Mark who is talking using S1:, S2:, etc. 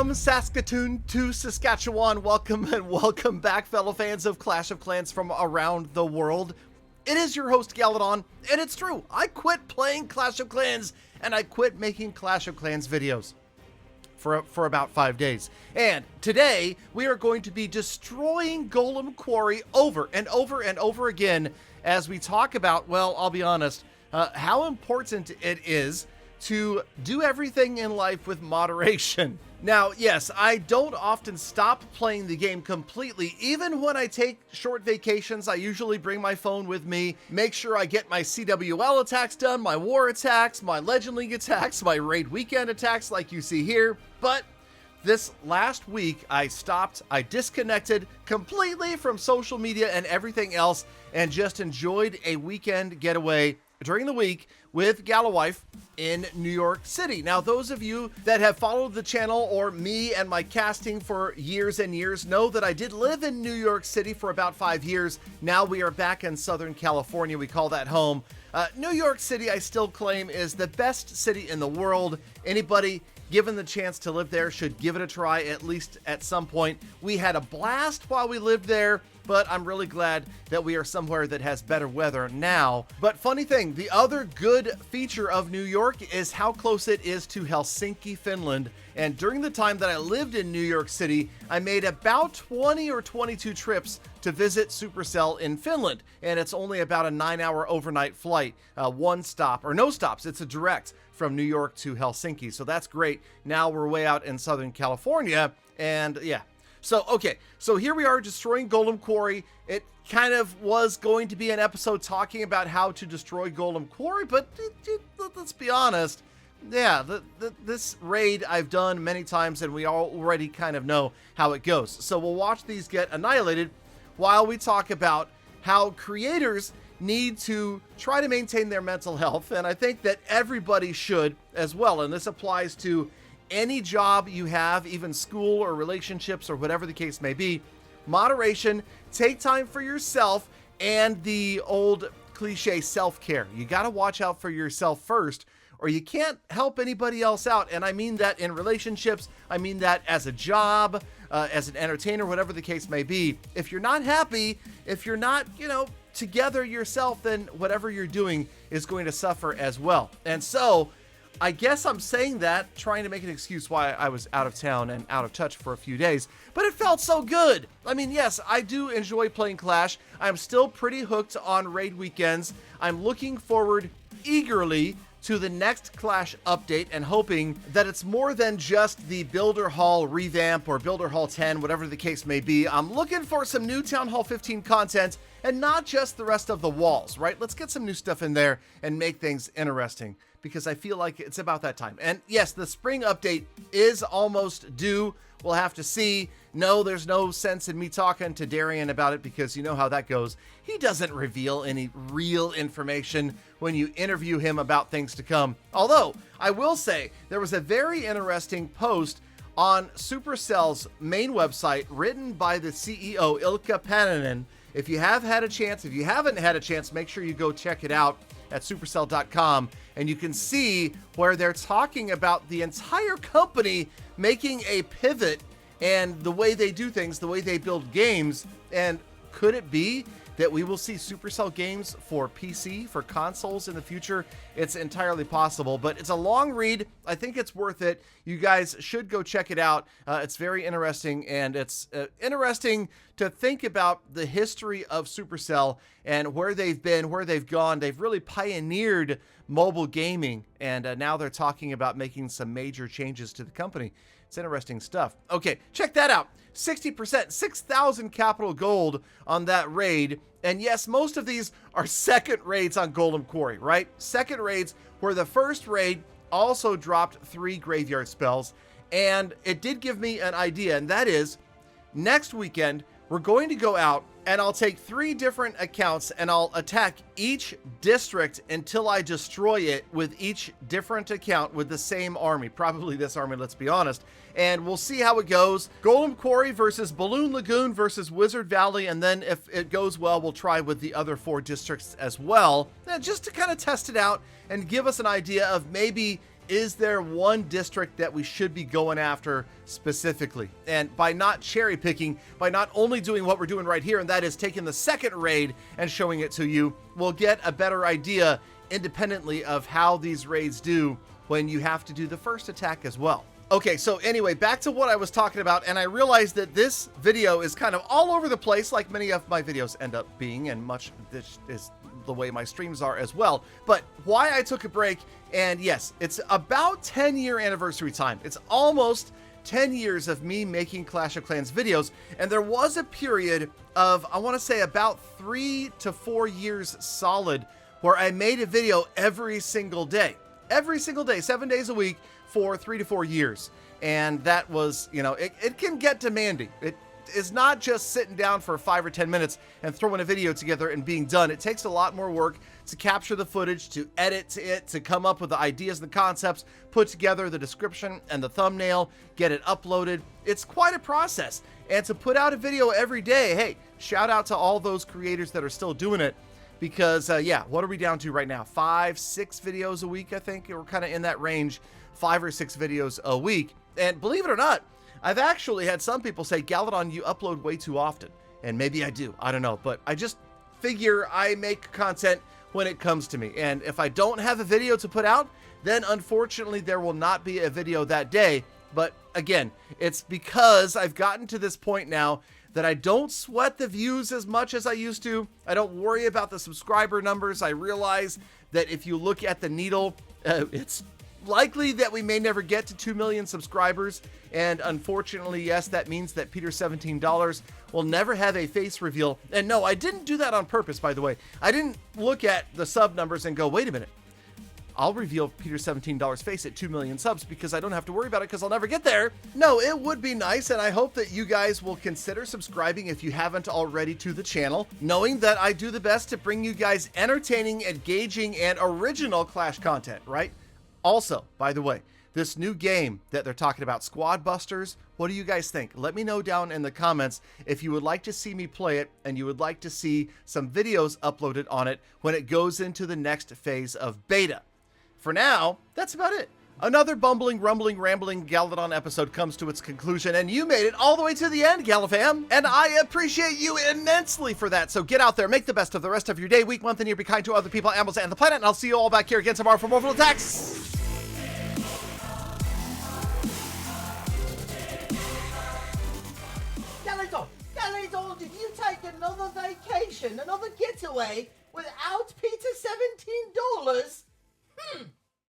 S1: From Saskatoon to Saskatchewan, welcome and welcome back, fellow fans of Clash of Clans from around the world. It is your host, Galadon, and it's true, I quit playing Clash of Clans, and I quit making Clash of Clans videos for about 5 days. And today, we are going to be destroying Golem Quarry over and over and over again as we talk about, well, I'll be honest, how important it is to do everything in life with moderation. Now, yes, I don't often stop playing the game completely. Even when I take short vacations, I usually bring my phone with me, make sure I get my CWL attacks done, my war attacks, my Legend League attacks, my raid weekend attacks like you see here. But this last week, I disconnected completely from social media and everything else and just enjoyed a weekend getaway during the week with Galawife in New York City. Now, those of you that have followed the channel or me and my casting for years and years know that I did live in New York City for about 5 years. Now we are back in Southern California. We call that home. New York City, I still claim, is the best city in the world. Anybody given the chance to live there should give it a try, at least at some point. We had a blast while we lived there, but I'm really glad that we are somewhere that has better weather now. But funny thing, the other good feature of New York is how close it is to Helsinki, Finland. And during the time that I lived in New York City, I made about 20 or 22 trips to visit Supercell in Finland. And it's only about a 9-hour overnight flight, one stop, or no stops. It's a direct from New York to Helsinki. So that's great. Now we're way out in Southern California. And yeah. So, okay, so here we are destroying Golem Quarry. It kind of was going to be an episode talking about how to destroy Golem Quarry, but let's be honest. Yeah, this raid I've done many times, and we already kind of know how it goes. So we'll watch these get annihilated while we talk about how creators need to try to maintain their mental health, and I think that everybody should as well, and this applies to any job you have, even school or relationships or whatever the case may be. Moderation, take time for yourself, and the old cliche self-care. You got to watch out for yourself first, or you can't help anybody else out. And I mean that in relationships. I mean that as a job, as an entertainer, whatever the case may be. If you're not happy, if you're not, together yourself, then whatever you're doing is going to suffer as well. And so I guess I'm saying that, trying to make an excuse why I was out of town and out of touch for a few days, but it felt so good. I mean, yes, I do enjoy playing Clash. I'm still pretty hooked on raid weekends. I'm looking forward eagerly to the next Clash update and hoping that it's more than just the Builder Hall revamp or Builder Hall 10, whatever the case may be. I'm looking for some new Town Hall 15 content and not just the rest of the walls, right? Let's get some new stuff in there and make things interesting, because I feel like it's about that time. And yes, the spring update is almost due. We'll have to see. No, there's no sense in me talking to Darian about it, because you know how that goes. He doesn't reveal any real information when you interview him about things to come. Although, I will say, there was a very interesting post on Supercell's main website written by the CEO, Ilkka Paninen. If you haven't had a chance, make sure you go check it out at supercell.com, and you can see where they're talking about the entire company making a pivot and the way they do things, the way they build games. And could it be that we will see Supercell games for PC, for consoles in the future? It's entirely possible, but it's a long read. I think it's worth it. You guys should go check it out. It's very interesting, and it's interesting to think about the history of Supercell and where they've been, where they've gone. They've really pioneered mobile gaming, and now they're talking about making some major changes to the company. It's interesting stuff. Okay, check that out. 60%, 6,000 capital gold on that raid. And yes, most of these are second raids on Golem Quarry, right? Second raids, where the first raid also dropped 3 graveyard spells. And it did give me an idea, and that is, next weekend, we're going to go out and I'll take 3 different accounts and I'll attack each district until I destroy it with each different account with the same army. Probably this army, let's be honest. And we'll see how it goes. Golem Quarry versus Balloon Lagoon versus Wizard Valley. And then if it goes well, we'll try with the other 4 districts as well. And just to kind of test it out and give us an idea of maybe is there one district that we should be going after specifically? And by not cherry picking, by not only doing what we're doing right here, and that is taking the second raid and showing it to you, we'll get a better idea independently of how these raids do when you have to do the first attack as well. Okay, so anyway, back to what I was talking about, and I realized that this video is kind of all over the place, like many of my videos end up being, and much this is the way my streams are as well. But why I took a break, and yes, it's about 10-year anniversary time. It's almost 10 years of me making Clash of Clans videos, and there was a period of, I want to say, about 3 to 4 years solid where I made a video every single day, 7 days a week for 3 to 4 years. And that was, you know, it can get demanding. It is not just sitting down for 5 or 10 minutes and throwing a video together and being done. It takes a lot more work to capture the footage, to edit it, to come up with the ideas and the concepts, put together the description and the thumbnail, get it uploaded. It's quite a process. And to put out a video every day, hey, shout out to all those creators that are still doing it. Because, yeah, what are we down to right now? 5, 6 videos a week, I think. We're kind of in that range, 5 or 6 videos a week. And believe it or not, I've actually had some people say, Galadon, you upload way too often. And maybe I do. I don't know. But I just figure I make content when it comes to me. And if I don't have a video to put out, then unfortunately there will not be a video that day. But again, it's because I've gotten to this point now that I don't sweat the views as much as I used to. I don't worry about the subscriber numbers. I realize that if you look at the needle, it's likely that we may never get to 2 million subscribers. And unfortunately, yes, that means that Peter $17 will never have a face reveal. And no, I didn't do that on purpose, by the way. I didn't look at the sub numbers and go, wait a minute, I'll reveal Peter $17's face at 2 million subs because I don't have to worry about it because I'll never get there. No, it would be nice, and I hope that you guys will consider subscribing if you haven't already to the channel, knowing that I do the best to bring you guys entertaining, engaging, and original Clash content, right? Also, by the way, this new game that they're talking about, Squad Busters, what do you guys think? Let me know down in the comments if you would like to see me play it and you would like to see some videos uploaded on it when it goes into the next phase of beta. For now, that's about it. Another bumbling, rumbling, rambling Galadon episode comes to its conclusion, and you made it all the way to the end, Galafam, and I appreciate you immensely for that. So get out there, make the best of the rest of your day, week, month, and year. Be kind to other people, animals, and the planet, and I'll see you all back here again tomorrow for more Mortal Attacks.
S2: Galadon, did you take another vacation, another getaway without Peter $17?